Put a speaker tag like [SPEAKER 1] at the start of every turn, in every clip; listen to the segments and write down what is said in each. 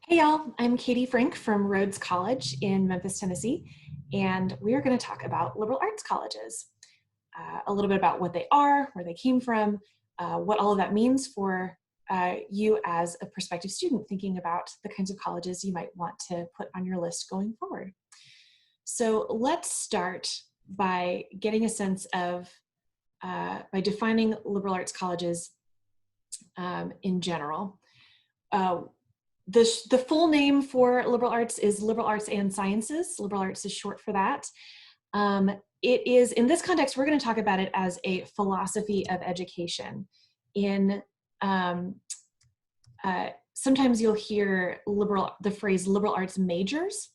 [SPEAKER 1] Hey y'all, I'm Katie Frank from Rhodes College in Memphis, Tennessee, and we are going to talk about liberal arts colleges. A little bit about what they are, where they came from, what all of that means for you as a prospective student thinking about the kinds of colleges you might want to put on your list going forward. So let's start by getting a sense of, by defining liberal arts colleges in general. The full name for liberal arts is liberal arts and sciences. Liberal arts is short for that. It is, in this context, we're going to talk about it as a philosophy of education. Sometimes you'll hear the phrase liberal arts majors,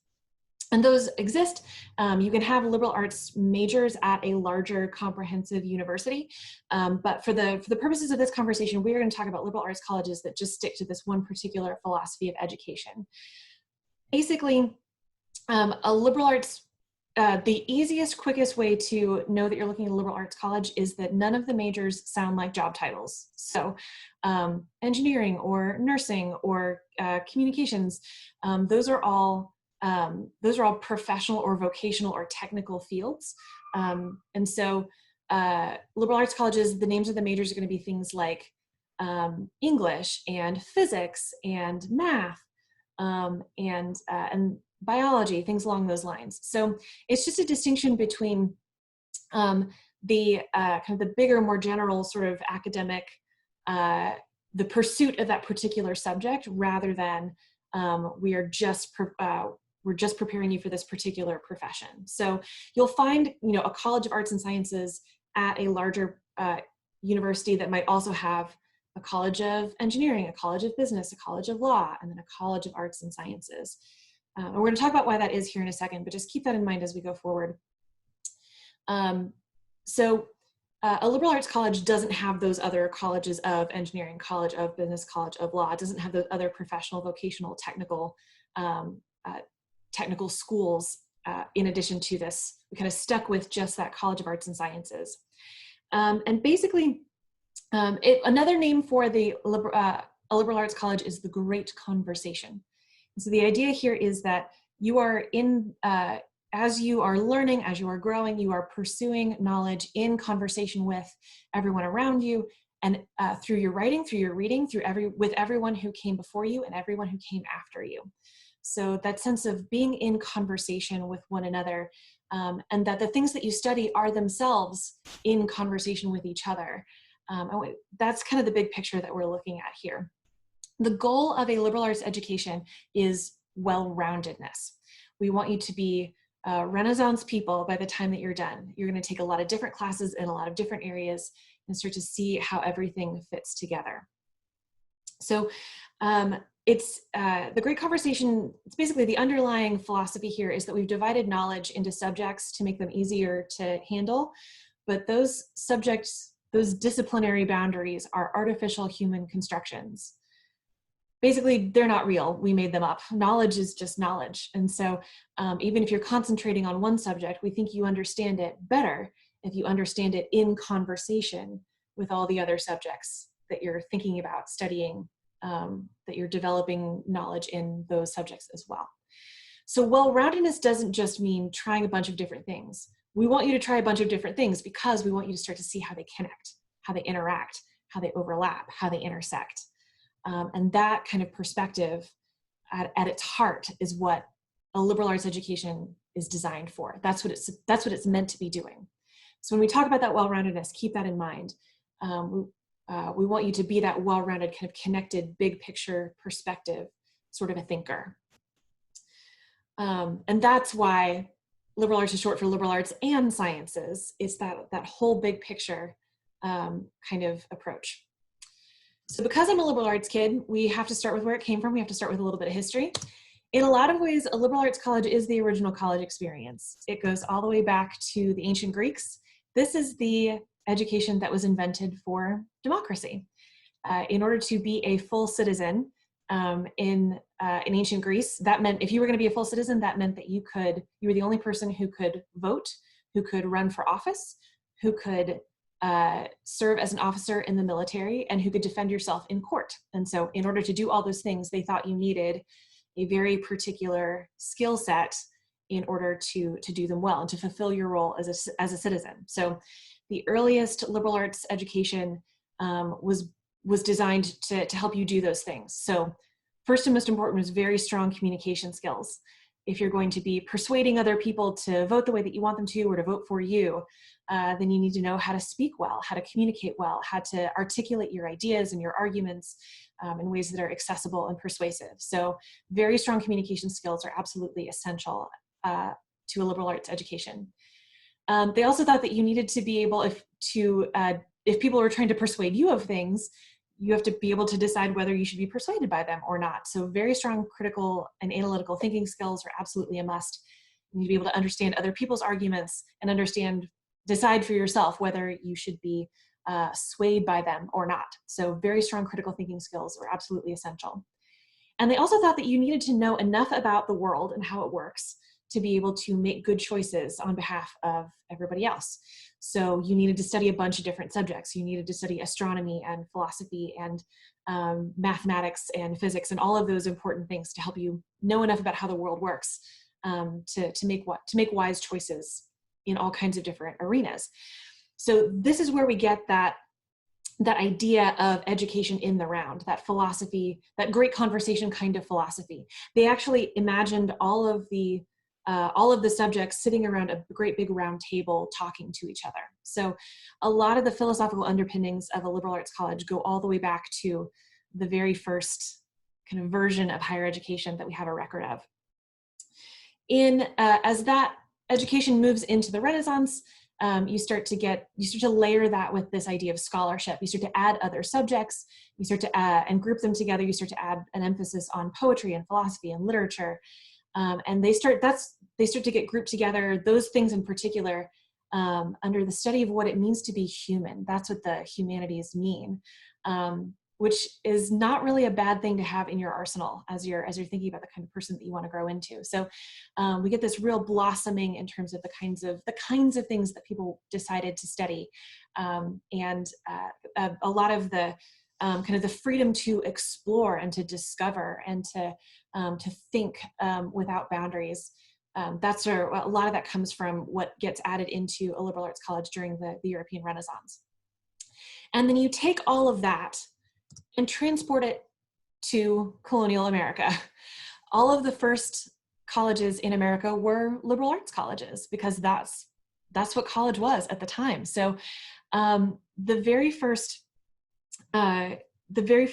[SPEAKER 1] and those exist. You can have liberal arts majors at a larger comprehensive university, but for the purposes of this conversation, we're going to talk about liberal arts colleges that just stick to this one particular philosophy of education. Basically, a liberal arts, the easiest, quickest way to know that you're looking at a liberal arts college is that none of the majors sound like job titles. So engineering or nursing or communications, those are all professional or vocational or technical fields. And so liberal arts colleges, the names of the majors are going to be things like English and physics and math and biology, things along those lines. So it's just a distinction between the kind of the bigger, more general sort of academic, the pursuit of that particular subject, rather than we're just preparing you for this particular profession. So you'll find, a College of Arts and Sciences at a larger university that might also have a College of Engineering, a College of Business, a College of Law, and then a College of Arts and Sciences. And we're going to talk about why that is here in a second, but just keep that in mind as we go forward. So a liberal arts college doesn't have those other colleges of engineering, College of Business, College of Law. It doesn't have those other professional, vocational, technical schools in addition to this. We kind of stuck with just that College of Arts and Sciences. And basically, another name for a liberal arts college is the Great Conversation. And so the idea here is that you are as you are learning, as you are growing, you are pursuing knowledge in conversation with everyone around you, and through your writing, through your reading, with everyone who came before you and everyone who came after you. So that sense of being in conversation with one another, and that the things that you study are themselves in conversation with each other. That's kind of the big picture that we're looking at here. The goal of a liberal arts education is well-roundedness. We want you to be Renaissance people by the time that you're done. You're going to take a lot of different classes in a lot of different areas and start to see how everything fits together. So it's the Great Conversation. It's basically the underlying philosophy here is that we've divided knowledge into subjects to make them easier to handle, but those subjects, those disciplinary boundaries, are artificial human constructions. Basically, they're not real. We made them up. Knowledge is just knowledge. And so even if you're concentrating on one subject, we think you understand it better if you understand it in conversation with all the other subjects that you're thinking about studying, that you're developing knowledge in those subjects as well. So well-roundedness doesn't just mean trying a bunch of different things. We want you to try a bunch of different things because we want you to start to see how they connect, how they interact, how they overlap, how they intersect. And that kind of perspective at its heart is what a liberal arts education is designed for. That's what it's meant to be doing. So when we talk about that well-roundedness, keep that in mind. We want you to be that well-rounded, kind of connected, big picture perspective, sort of a thinker. And that's why liberal arts is short for liberal arts and sciences. It's that whole big picture kind of approach. So because I'm a liberal arts kid, we have to start with where it came from. We have to start with a little bit of history. In a lot of ways, a liberal arts college is the original college experience. It goes all the way back to the ancient Greeks. This is the education that was invented for democracy. In order to be a full citizen in ancient Greece, that meant if you were going to be a full citizen, that meant that you were the only person who could vote, who could run for office, who could serve as an officer in the military, and who could defend yourself in court. And so in order to do all those things, they thought you needed a very particular skill set in order to do them well and to fulfill your role as a citizen. So the earliest liberal arts education was designed to help you do those things. So first and most important was very strong communication skills. If you're going to be persuading other people to vote the way that you want them to or to vote for you, then you need to know how to speak well, how to communicate well, how to articulate your ideas and your arguments in ways that are accessible and persuasive. So very strong communication skills are absolutely essential to a liberal arts education. They also thought that you needed to be able, if people were trying to persuade you of things, you have to be able to decide whether you should be persuaded by them or not. So very strong critical and analytical thinking skills are absolutely a must. You need to be able to understand other people's arguments and decide for yourself whether you should be swayed by them or not. So very strong critical thinking skills are absolutely essential. And they also thought that you needed to know enough about the world and how it works to be able to make good choices on behalf of everybody else. So you needed to study a bunch of different subjects. You needed to study astronomy and philosophy and mathematics and physics and all of those important things to help you know enough about how the world works to make wise choices in all kinds of different arenas. So this is where we get that idea of education in the round, that philosophy, that great conversation kind of philosophy. They actually imagined all of the subjects sitting around a great big round table talking to each other. So a lot of the philosophical underpinnings of a liberal arts college go all the way back to the very first kind of version of higher education that we have a record of. As that education moves into the Renaissance, you start to layer that with this idea of scholarship. You start to add other subjects, you start to and group them together. You start to add an emphasis on poetry and philosophy and literature. And they start to get grouped together, those things in particular, under the study of what it means to be human. That's what the humanities mean, which is not really a bad thing to have in your arsenal as you're thinking about the kind of person that you want to grow into. So we get this real blossoming in terms of the kinds of things that people decided to study, and a lot of the kind of the freedom to explore and to discover and to think without boundaries. That's a lot of that comes from what gets added into a liberal arts college during the European Renaissance. And then you take all of that and transport it to colonial America. All of the first colleges in America were liberal arts colleges because that's what college was at the time. So the very first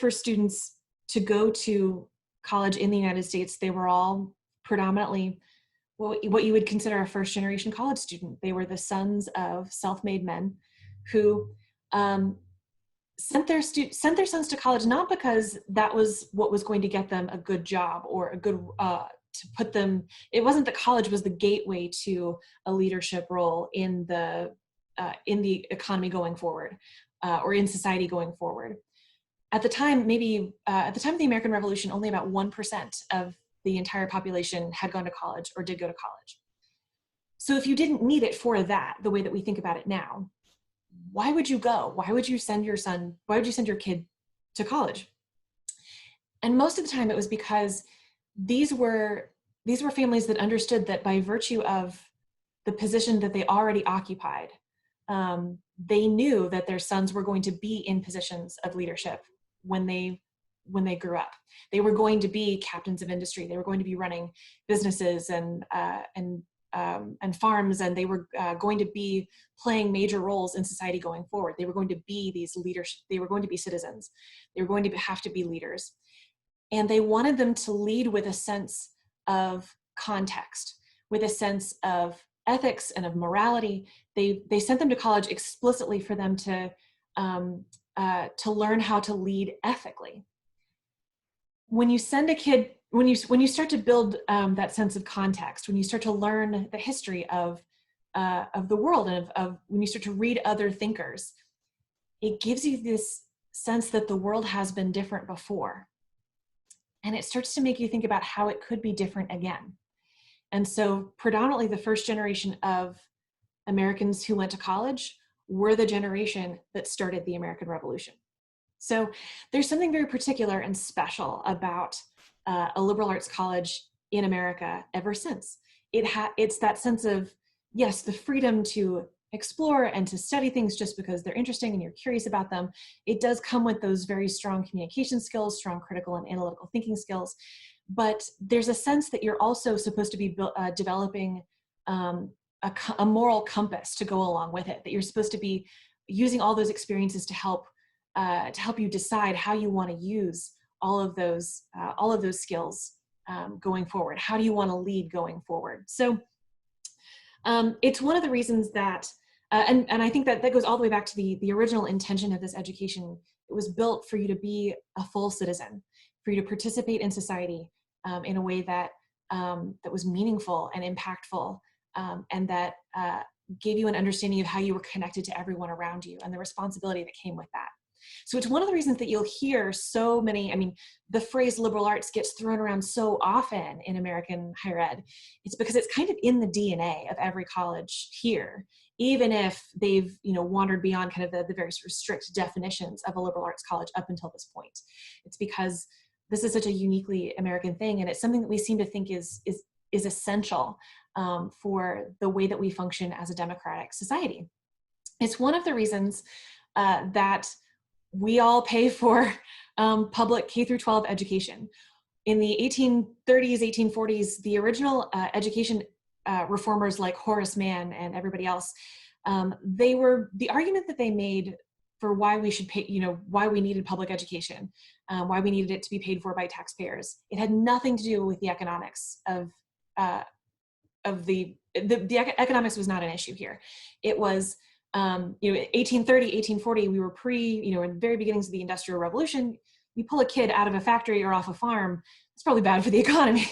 [SPEAKER 1] students to go to college in the United States, they were all predominantly what you would consider a first generation college student. They were the sons of self-made men who sent their sons to college, not because that was what was going to get them a good job or a good, to put them, it wasn't that college was the gateway to a leadership role in the economy going forward, or in society going forward. At the time, at the time of the American Revolution, only about 1% of the entire population had gone to college or did go to college. So if you didn't need it for that, the way that we think about it now, why would you go? Why would you send your kid to college? And most of the time it was because these were families that understood that by virtue of the position that they already occupied, they knew that their sons were going to be in positions of leadership when they grew up. They were going to be captains of industry. They were going to be running businesses and farms, and they were going to be playing major roles in society going forward. They were going to be these leaders. They were going to be citizens. They were going to have to be leaders. And they wanted them to lead with a sense of context, with a sense of ethics and of morality. They sent them to college explicitly for them to learn how to lead ethically. When you send a kid, when you start to build that sense of context, when you start to learn the history of the world and of when you start to read other thinkers, it gives you this sense that the world has been different before. And it starts to make you think about how it could be different again. And so predominantly the first generation of Americans who went to college were the generation that started the American Revolution. So there's something very particular and special about a liberal arts college in America ever since. It's that sense of, yes, the freedom to explore and to study things just because they're interesting and you're curious about them. It does come with those very strong communication skills, strong critical and analytical thinking skills. But there's a sense that you're also supposed to be developing a moral compass to go along with it, that you're supposed to be using all those experiences to help you decide how you want to use all of those skills going forward. How do you want to lead going forward? So it's one of the reasons that, and I think that goes all the way back to the original intention of this education. It was built for you to be a full citizen, for you to participate in society in a way that that was meaningful and impactful, and that gave you an understanding of how you were connected to everyone around you and the responsibility that came with that. So it's one of the reasons that you'll hear so many, I mean, the phrase liberal arts gets thrown around so often in American higher ed. It's because it's kind of in the DNA of every college here, even if they've, wandered beyond kind of the very sort of strict definitions of a liberal arts college up until this point. It's because this is such a uniquely American thing, and it's something that we seem to think is essential for the way that we function as a democratic society. It's one of the reasons that we all pay for public K through 12 education. In the 1830s, 1840s, the original education reformers like Horace Mann and everybody else, the argument that they made for why we should pay, why we needed public education, why we needed it to be paid for by taxpayers. It had nothing to do with the economics of the economics was not an issue here. It was 1830, 1840, we were in the very beginnings of the Industrial Revolution. You pull a kid out of a factory or off a farm, it's probably bad for the economy.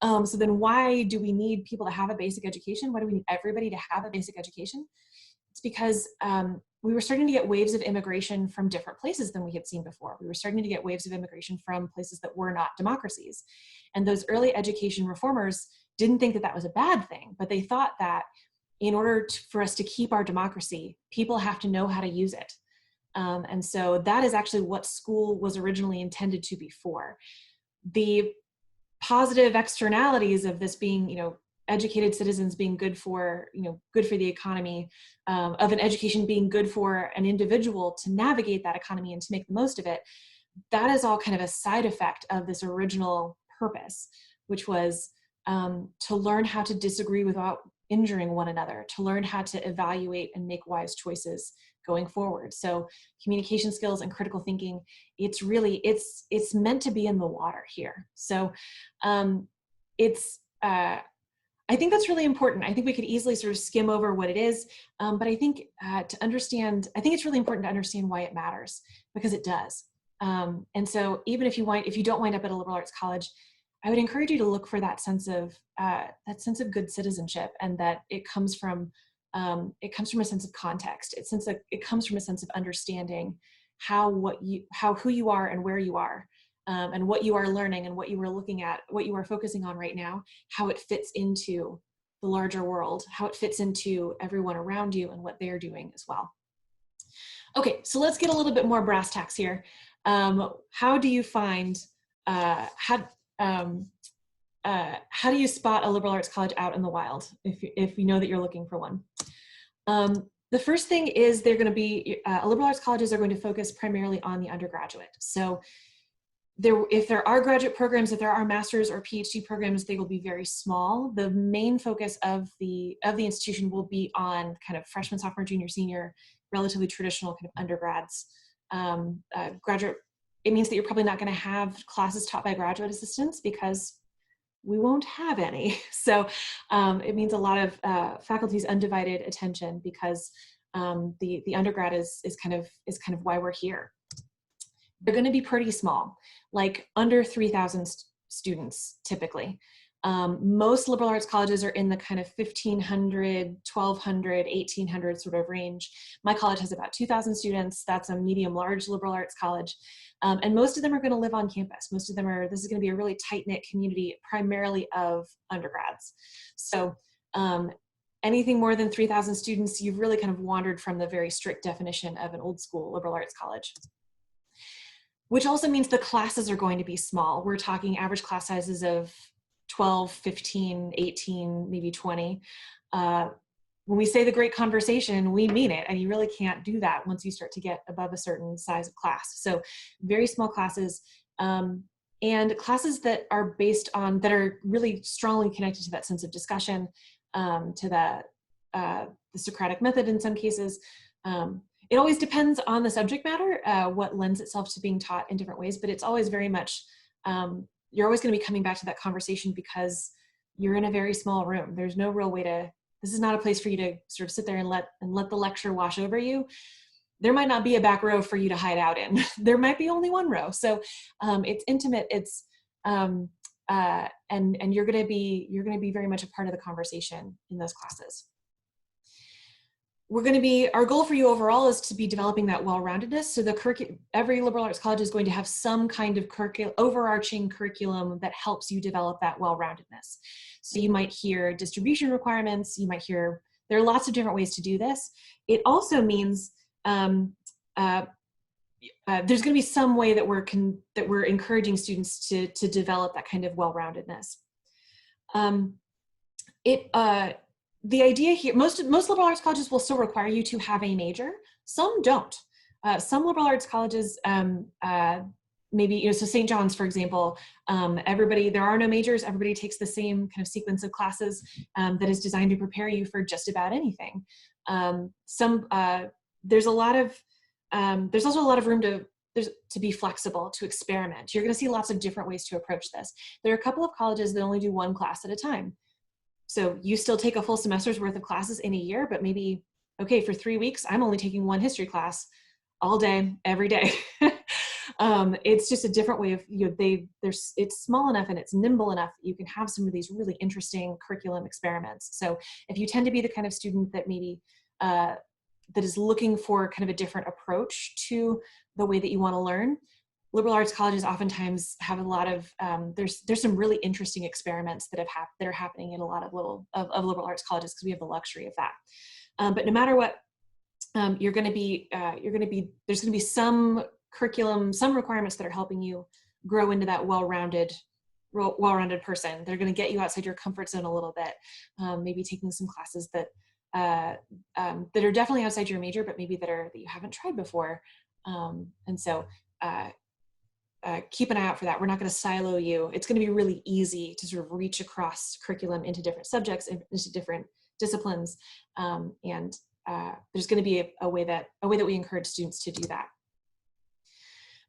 [SPEAKER 1] So then why do we need people to have a basic education? Why do we need everybody to have a basic education? It's because we were starting to get waves of immigration from different places than we had seen before. We were starting to get waves of immigration from places that were not democracies. And those early education reformers didn't think that that was a bad thing, but they thought that in order for us to keep our democracy, people have to know how to use it. And so that is actually what school was originally intended to be for. The positive externalities of this being, educated citizens being good for the economy, of an education being good for an individual to navigate that economy and to make the most of it, that is all kind of a side effect of this original purpose, which was to learn how to disagree without injuring one another, to learn how to evaluate and make wise choices going forward. So communication skills and critical thinking, it's meant to be in the water here. So I think that's really important. I think we could easily sort of skim over what it is, but I think it's really important to understand why it matters, because it does. And so even if you don't wind up at a liberal arts college, I would encourage you to look for that sense of good citizenship, and that it comes from a sense of context. It comes from a sense of understanding who you are and where you are, and what you are learning and what you are looking at, what you are focusing on right now, how it fits into the larger world, how it fits into everyone around you and what they're doing as well. Okay, so let's get a little bit more brass tacks here. How do you find how do you spot a liberal arts college out in the wild if you know that you're looking for one? The first thing is they're going to be, liberal arts colleges are going to focus primarily on the undergraduate. So if there are graduate programs, if there are master's or PhD programs, they will be very small. The main focus of the institution will be on kind of freshman, sophomore, junior, senior, relatively traditional kind of undergrads. Graduate, it means that you're probably not going to have classes taught by graduate assistants because we won't have any. So it means a lot of faculty's undivided attention, because the undergrad is kind of why we're here. They're going to be pretty small, like under 3,000 students typically. Most liberal arts colleges are in the kind of 1,500, 1,200, 1,800 sort of range. My college has about 2,000 students. That's a medium large liberal arts college. And most of them are going to live on campus. This is going to be a really tight-knit community, primarily of undergrads. So anything more than 3,000 students, you've really kind of wandered from the very strict definition of an old school liberal arts college. which also means the classes are going to be small. We're talking average class sizes of 12, 15, 18, maybe 20. When we say the great conversation, we mean it, and you really can't do that once you start to get above a certain size of class. So very small classes, and classes that are based on, that are really strongly connected to that sense of discussion, to the Socratic method in some cases. It always depends on the subject matter, what lends itself to being taught in different ways, but it's always very much, you're always going to be coming back to that conversation because you're in a very small room. There's no real way to, this is not a place for you to sort of sit there and let the lecture wash over you. There might not be a back row for you to hide out in. There might be only one row. So it's intimate. It's and you're going to be very much a part of the conversation in those classes. Our goal for you overall is to be developing that well-roundedness. So every liberal arts college is going to have some kind of overarching curriculum that helps you develop that well-roundedness. So you might hear distribution requirements, you might hear, there are lots of different ways to do this. It also means there's going to be some way that we're encouraging students to develop that kind of well-roundedness. The idea here, most liberal arts colleges will still require you to have a major. Some don't. Some liberal arts colleges, maybe, so St. John's, for example, there are no majors. Everybody takes the same kind of sequence of classes that is designed to prepare you for just about anything. There's also a lot of room to be flexible, to experiment. You're going to see lots of different ways to approach this. There are a couple of colleges that only do one class at a time. So you still take a full semester's worth of classes in a year, but maybe, okay, for 3 weeks, I'm only taking one history class all day, every day. It's just a different way of, it's small enough and it's nimble enough that you can have some of these really interesting curriculum experiments. So if you tend to be the kind of student that maybe, that is looking for kind of a different approach to the way that you want to learn, liberal arts colleges oftentimes have a lot of, there's some really interesting experiments that are happening in a lot of liberal arts colleges because we have the luxury of that. But no matter what, there's going to be some curriculum, some requirements that are helping you grow into that well-rounded person. They're going to get you outside your comfort zone a little bit. Maybe taking some classes that are definitely outside your major, but maybe that you haven't tried before. And so keep an eye out for that. We're not going to silo you. It's going to be really easy to sort of reach across curriculum into different subjects, into different disciplines, and there's going to be a way that we encourage students to do that.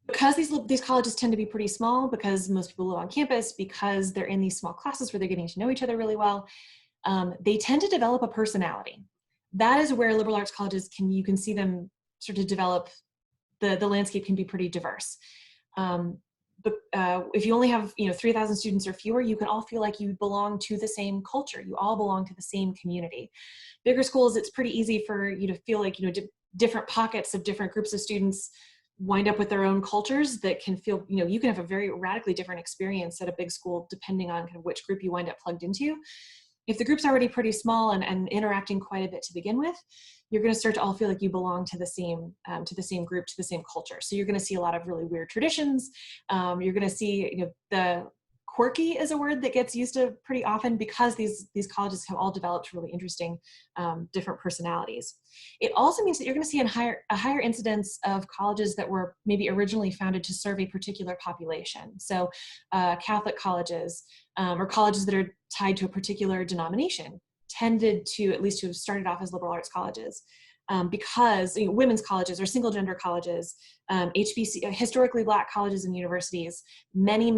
[SPEAKER 1] Because these colleges tend to be pretty small, because most people live on campus, because they're in these small classes where they're getting to know each other really well, they tend to develop a personality. That is where liberal arts colleges you can see them sort of develop. The landscape can be pretty diverse. But if you only have 3,000 students or fewer, you can all feel like you belong to the same culture. You all belong to the same community. Bigger schools, it's pretty easy for you to feel like different pockets of different groups of students wind up with their own cultures that can feel, you can have a very radically different experience at a big school depending on kind of which group you wind up plugged into. If the group's already pretty small and interacting quite a bit to begin with, you're going to start to all feel like you belong to the same group, to the same culture. So you're going to see a lot of really weird traditions. You're going to see, the quirky is a word that gets used to pretty often because these colleges have all developed really interesting different personalities. It also means that you're going to see a higher incidence of colleges that were maybe originally founded to serve a particular population. So Catholic colleges or colleges that are tied to a particular denomination tended to at least to have started off as liberal arts colleges. Because women's colleges or single gender colleges, HBC, historically Black colleges and universities, many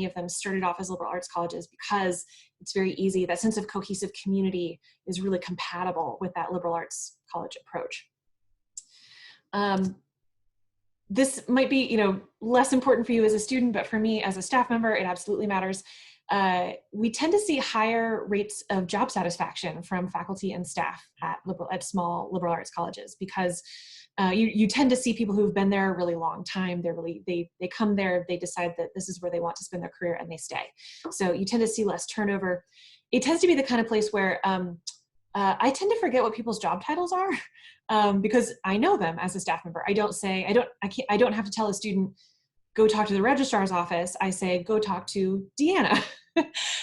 [SPEAKER 1] of them started off as liberal arts colleges because it's very easy. That sense of cohesive community is really compatible with that liberal arts college approach. This might be less important for you as a student, but for me as a staff member, it absolutely matters. We tend to see higher rates of job satisfaction from faculty and staff at small liberal arts colleges because you tend to see people who've been there a really long time. They come there, they decide that this is where they want to spend their career, and they stay. So you tend to see less turnover. It tends to be the kind of place where I tend to forget what people's job titles are because I know them as a staff member. I don't have to tell a student, go talk to the registrar's office, I say, go talk to Deanna.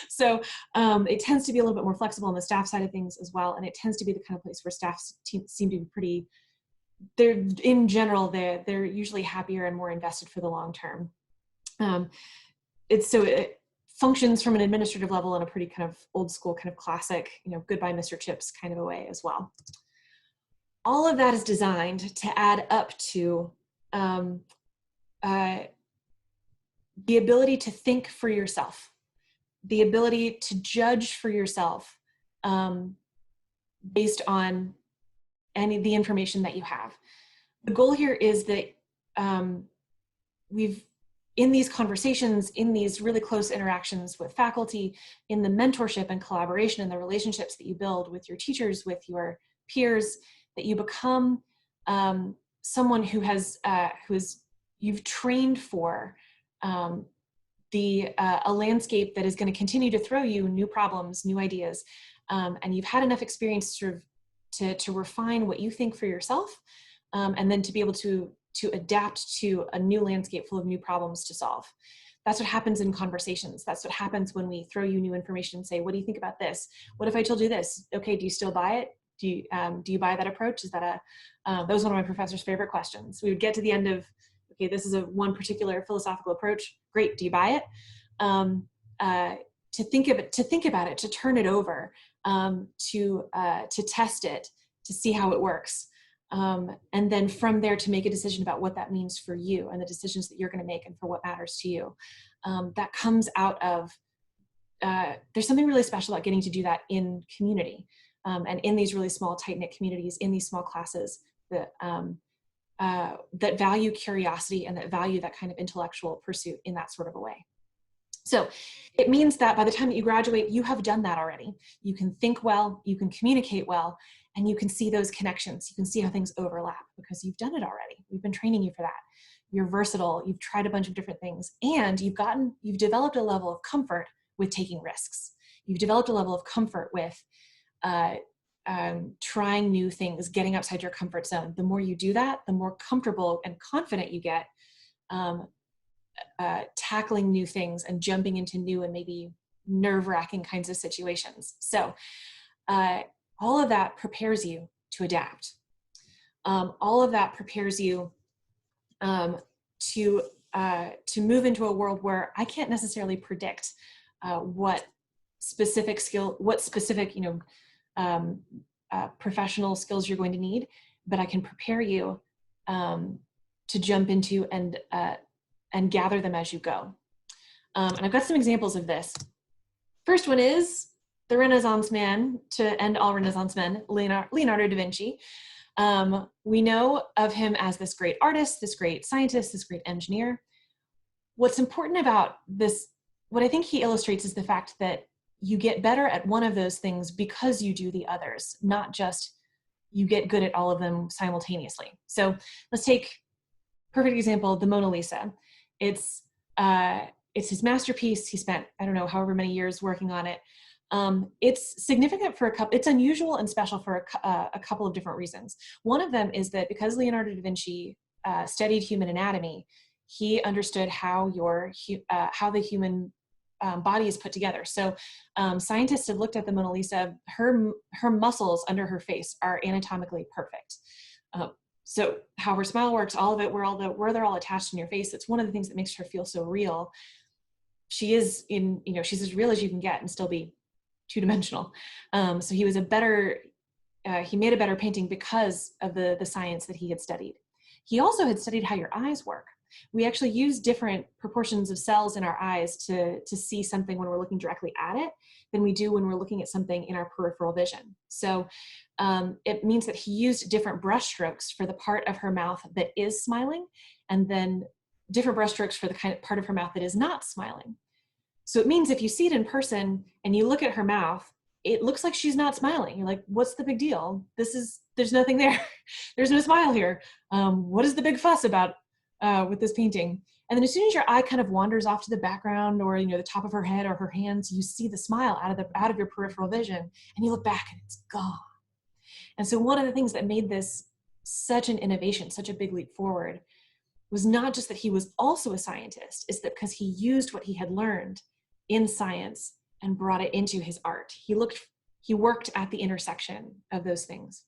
[SPEAKER 1] So it tends to be a little bit more flexible on the staff side of things as well. And it tends to be the kind of place where staff seem to be pretty, they're in general, they're usually happier and more invested for the long term. It functions from an administrative level in a pretty kind of old school, kind of classic, goodbye, Mr. Chips kind of a way as well. All of that is designed to add up to the ability to think for yourself, the ability to judge for yourself based on the information that you have. The goal here is that in these conversations, in these really close interactions with faculty, in the mentorship and collaboration and the relationships that you build with your teachers, with your peers, that you become someone you've trained for a landscape that is going to continue to throw you new problems, new ideas, and you've had enough experience to refine what you think for yourself, and then to be able to adapt to a new landscape full of new problems to solve. That's what happens in conversations. That's what happens when we throw you new information and say, what do you think about this? What if I told you this? Okay, do you still buy it? Do you buy that approach? That was one of my professor's favorite questions. We would get to the end of, okay, this is one particular philosophical approach. Great, do you buy it? To think about it, to turn it over, to test it, to see how it works. And then from there to make a decision about what that means for you and the decisions that you're going to make and for what matters to you. That comes out of, there's something really special about getting to do that in community, and in these really small, tight-knit communities, in these small classes that value curiosity and that value that kind of intellectual pursuit in that sort of a way. So it means that by the time that you graduate, you have done that already. You can think well, you can communicate well, and you can see those connections. You can see how things overlap because you've done it already. We've been training you for that. You're versatile. You've tried a bunch of different things, and you've developed a level of comfort with taking risks. You've developed a level of comfort with trying new things, getting outside your comfort zone. The more you do that, the more comfortable and confident you get tackling new things and jumping into new and maybe nerve-wracking kinds of situations. So all of that prepares you to adapt. All of that prepares you to move into a world where I can't necessarily predict what specific professional skills you're going to need, but I can prepare you to jump into and gather them as you go. And I've got some examples of this. First one is the Renaissance man, to end all Renaissance men, Leonardo da Vinci. We know of him as this great artist, this great scientist, this great engineer. What's important about this, what I think he illustrates, is the fact that you get better at one of those things because you do the others, not just you get good at all of them simultaneously. So let's take, perfect example, the Mona Lisa. It's his masterpiece. He spent, I don't know, however many years working on it. It's significant for it's unusual and special for a couple of different reasons. One of them is that because Leonardo da Vinci studied human anatomy, he understood how the human body is put together. So scientists have looked at the Mona Lisa. Her muscles under her face are anatomically perfect. So how her smile works, all of it, where they're all attached in your face, it's one of the things that makes her feel so real. She's as real as you can get and still be two-dimensional. So he made a better painting because of the science that he had studied. He also had studied how your eyes work. We actually use different proportions of cells in our eyes to see something when we're looking directly at it than we do when we're looking at something in our peripheral vision. So it means that he used different brush strokes for the part of her mouth that is smiling, and then different brush strokes for the kind of part of her mouth that is not smiling. So it means if you see it in person and you look at her mouth, it looks like she's not smiling. You're like, what's the big deal? There's nothing there. There's no smile here. What is the big fuss about with this painting? And then as soon as your eye kind of wanders off to the background, or the top of her head or her hands, you see the smile out of your peripheral vision, and you look back and it's gone. And so one of the things that made this such an innovation, such a big leap forward, was not just that he was also a scientist, it's that because he used what he had learned in science and brought it into his art. He worked at the intersection of those things.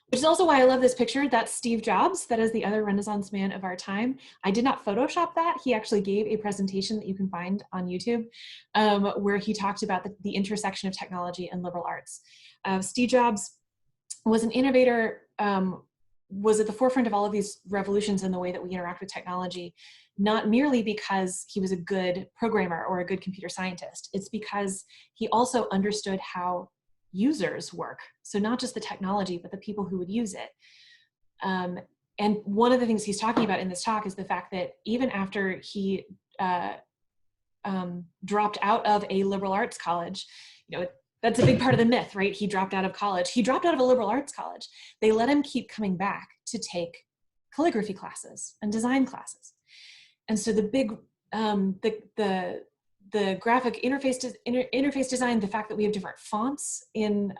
[SPEAKER 1] Which is also why I love this picture. That's Steve Jobs. That is the other Renaissance man of our time. I did not Photoshop that. He actually gave a presentation that you can find on YouTube where he talked about the intersection of technology and liberal arts. Steve Jobs was an innovator, was at the forefront of all of these revolutions in the way that we interact with technology, not merely because he was a good programmer or a good computer scientist. It's because he also understood how users work. So not just the technology, but the people who would use it. And one of the things he's talking about in this talk is the fact that even after he dropped out of a liberal arts college, you know, that's a big part of the myth, right? He dropped out of college. He dropped out of a liberal arts college. They let him keep coming back to take calligraphy classes and design classes. And so the big, the graphic interface design, the fact that we have different fonts in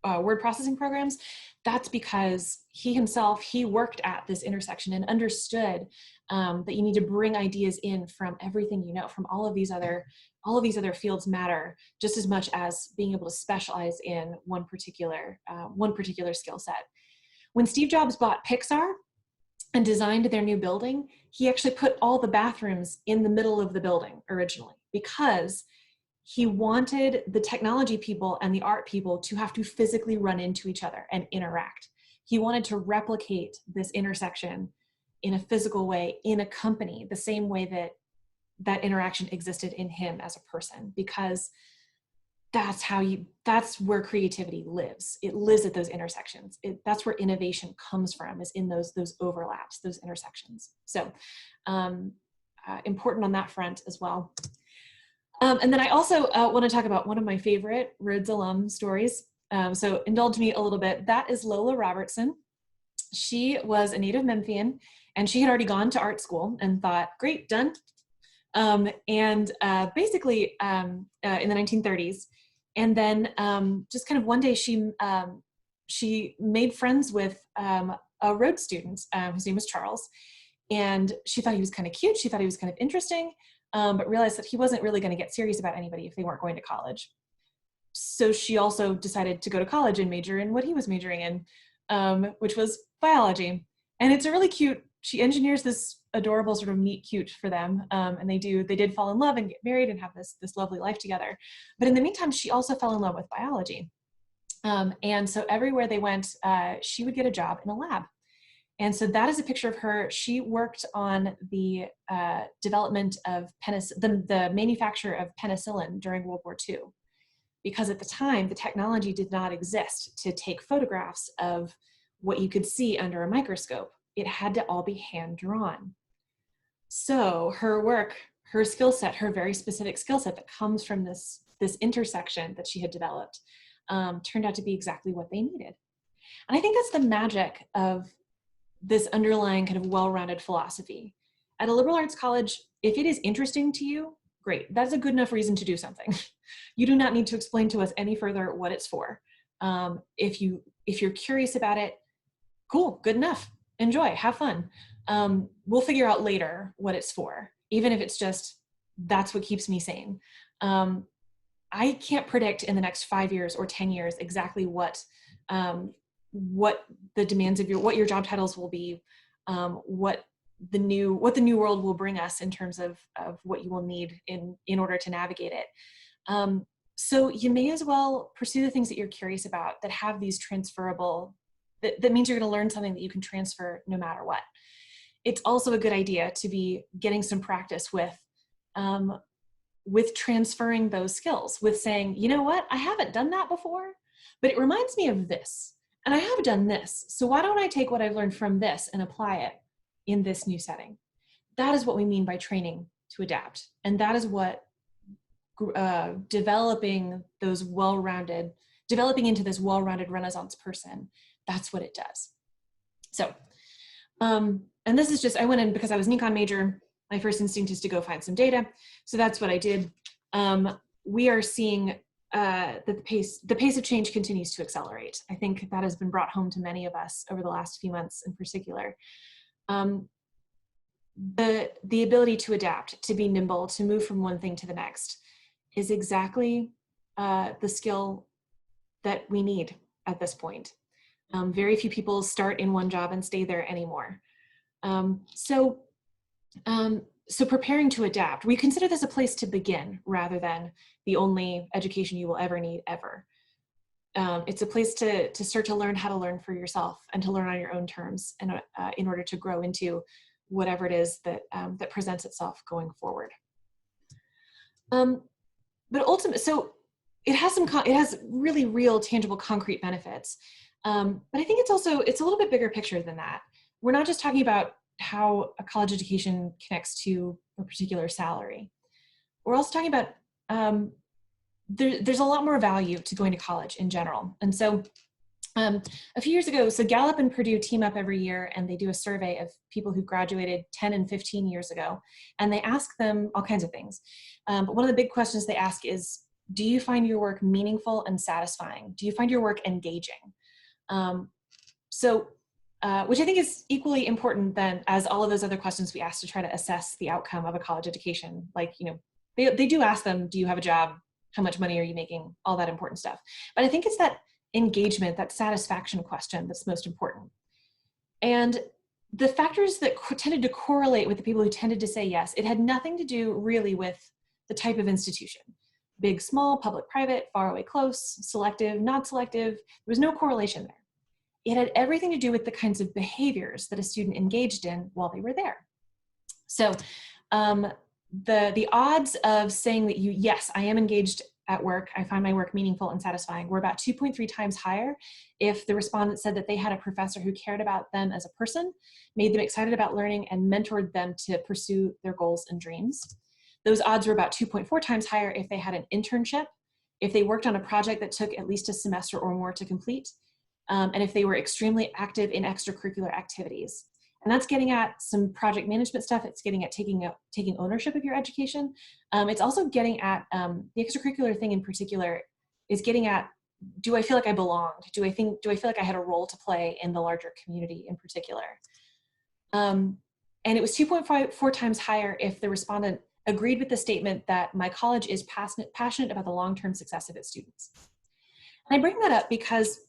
[SPEAKER 1] word processing programs, that's because he himself, he worked at this intersection and understood that you need to bring ideas in from everything you know, from all of these other fields matter just as much as being able to specialize in one particular skill set. When Steve Jobs bought Pixar and designed their new building, he actually put all the bathrooms in the middle of the building originally because he wanted the technology people and the art people to have to physically run into each other and interact. He wanted to replicate this intersection in a physical way in a company, the same way that that interaction existed in him as a person, because that's where creativity lives. It lives at those intersections. That's where innovation comes from, is in those overlaps, those intersections. So important on that front as well. And then I also want to talk about one of my favorite Rhodes alum stories. So indulge me a little bit. That is Lola Robertson. She was a native Memphian, and she had already gone to art school and thought, great, done. Basically in the 1930s, and then just kind of one day she made friends with a Rhodes student. His name was Charles, and she thought he was kind of cute. She thought he was kind of interesting, but realized that he wasn't really going to get serious about anybody if they weren't going to college. So she also decided to go to college and major in what he was majoring in, which was biology. And it's a really cute, she engineers this adorable sort of meet cute for them. And they did fall in love and get married and have this lovely life together. But in the meantime, she also fell in love with biology. And so everywhere they went, she would get a job in a lab. And so that is a picture of her. She worked on the development of the manufacture of penicillin during World War II. Because at the time, the technology did not exist to take photographs of what you could see under a microscope. It had to all be hand drawn. So her work, her skill set, her very specific skill set that comes from this intersection that she had developed, turned out to be exactly what they needed. And I think that's the magic of this underlying kind of well-rounded philosophy. At a liberal arts college, if it is interesting to you, great. That's a good enough reason to do something. You do not need to explain to us any further what it's for. If you're curious about it, cool, good enough. Enjoy, have fun. We'll figure out later what it's for, even if it's just, that's what keeps me sane. I can't predict in the next 5 years or 10 years exactly what the demands of what your job titles will be, what the new world will bring us in terms of what you will need in order to navigate it. So you may as well pursue the things that you're curious about that have these transferable, that means you're going to learn something that you can transfer no matter what. It's also a good idea to be getting some practice with transferring those skills, with saying, you know what, I haven't done that before, but it reminds me of this, and I have done this. So why don't I take what I've learned from this and apply it in this new setting? That is what we mean by training to adapt. And that is what developing into this well-rounded Renaissance person, that's what it does. So, and this is just, I went in because I was an econ major. My first instinct is to go find some data. So that's what I did. We are seeing that the pace of change continues to accelerate. I think that has been brought home to many of us over the last few months in particular. The ability to adapt, to be nimble, to move from one thing to the next is exactly the skill that we need at this point. Very few people start in one job and stay there anymore. So preparing to adapt, we consider this a place to begin rather than the only education you will ever need ever. It's a place to start to learn how to learn for yourself and to learn on your own terms, and in order to grow into whatever it is that that presents itself going forward. But ultimately, so it has really real, tangible, concrete benefits. But I think it's a little bit bigger picture than that. We're not just talking about how a college education connects to a particular salary. We're also talking about there's a lot more value to going to college in general. And so a few years ago, so Gallup and Purdue team up every year and they do a survey of people who graduated 10 and 15 years ago. And they ask them all kinds of things. But one of the big questions they ask is, do you find your work meaningful and satisfying? Do you find your work engaging? Which I think is equally important than as all of those other questions we ask to try to assess the outcome of a college education. Like, they do ask them, do you have a job? How much money are you making? All that important stuff. But I think it's that engagement, that satisfaction question that's most important. And the factors that tended to correlate with the people who tended to say yes, it had nothing to do really with the type of institution. Big, small, public, private, far away, close, selective, not selective. There was no correlation there. It had everything to do with the kinds of behaviors that a student engaged in while they were there. So the odds of saying that yes, I am engaged at work, I find my work meaningful and satisfying, were about 2.3 times higher if the respondent said that they had a professor who cared about them as a person, made them excited about learning, and mentored them to pursue their goals and dreams. Those odds were about 2.4 times higher if they had an internship, if they worked on a project that took at least a semester or more to complete, and if they were extremely active in extracurricular activities. And that's getting at some project management stuff. It's getting at taking ownership of your education. It's also getting at the extracurricular thing in particular is getting at, do I feel like I belonged? Do I feel like I had a role to play in the larger community in particular? And it was 2.4 times higher if the respondent agreed with the statement that my college is passionate about the long-term success of its students. And I bring that up because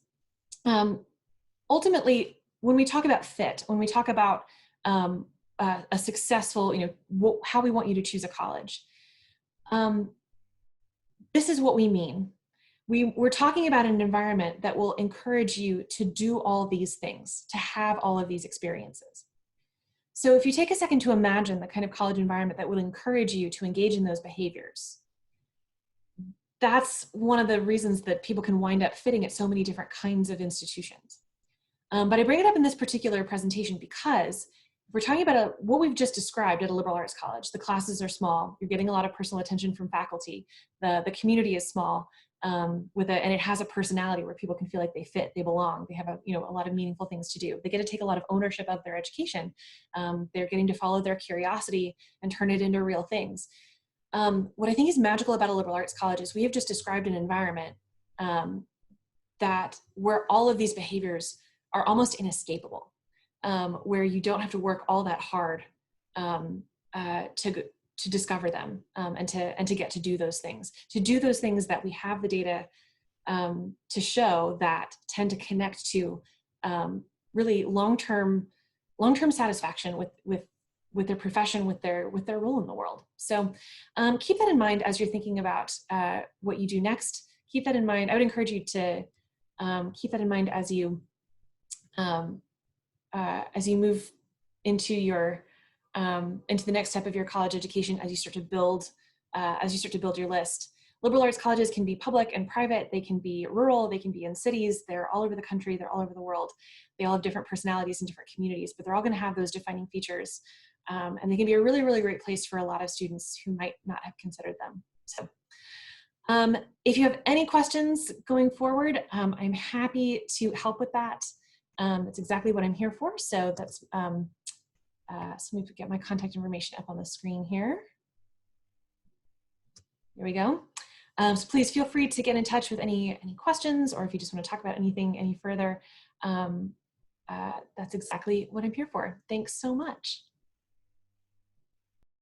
[SPEAKER 1] ultimately, when we talk about fit, when we talk about a successful, how we want you to choose a college, this is what we mean. We're talking about an environment that will encourage you to do all these things, to have all of these experiences. So if you take a second to imagine the kind of college environment that will encourage you to engage in those behaviors, that's one of the reasons that people can wind up fitting at so many different kinds of institutions. But I bring it up in this particular presentation because we're talking about what we've just described at a liberal arts college. The classes are small. You're getting a lot of personal attention from faculty. The community is small, and it has a personality where people can feel like they fit, they belong. They have a lot of meaningful things to do. They get to take a lot of ownership of their education. They're getting to follow their curiosity and turn it into real things. What I think is magical about a liberal arts college is we have just described an environment where all of these behaviors are almost inescapable, where you don't have to work all that hard to discover them and to get to do those things that we have the data to show that tend to connect to really long-term satisfaction with their profession, with their role in the world. So keep that in mind as you're thinking about what you do next. Keep that in mind. I would encourage you to keep that in mind as you move into the next step of your college education, as you start to build your list. Liberal arts colleges can be public and private. They can be rural. They can be in cities. They're all over the country. They're all over the world. They all have different personalities and different communities, but they're all going to have those defining features. And they can be a really, really great place for a lot of students who might not have considered them. So if you have any questions going forward, I'm happy to help with that. That's exactly what I'm here for. So that's, so let me get my contact information up on the screen here. There we go. So please feel free to get in touch with any questions, or if you just want to talk about anything any further. That's exactly what I'm here for. Thanks so much.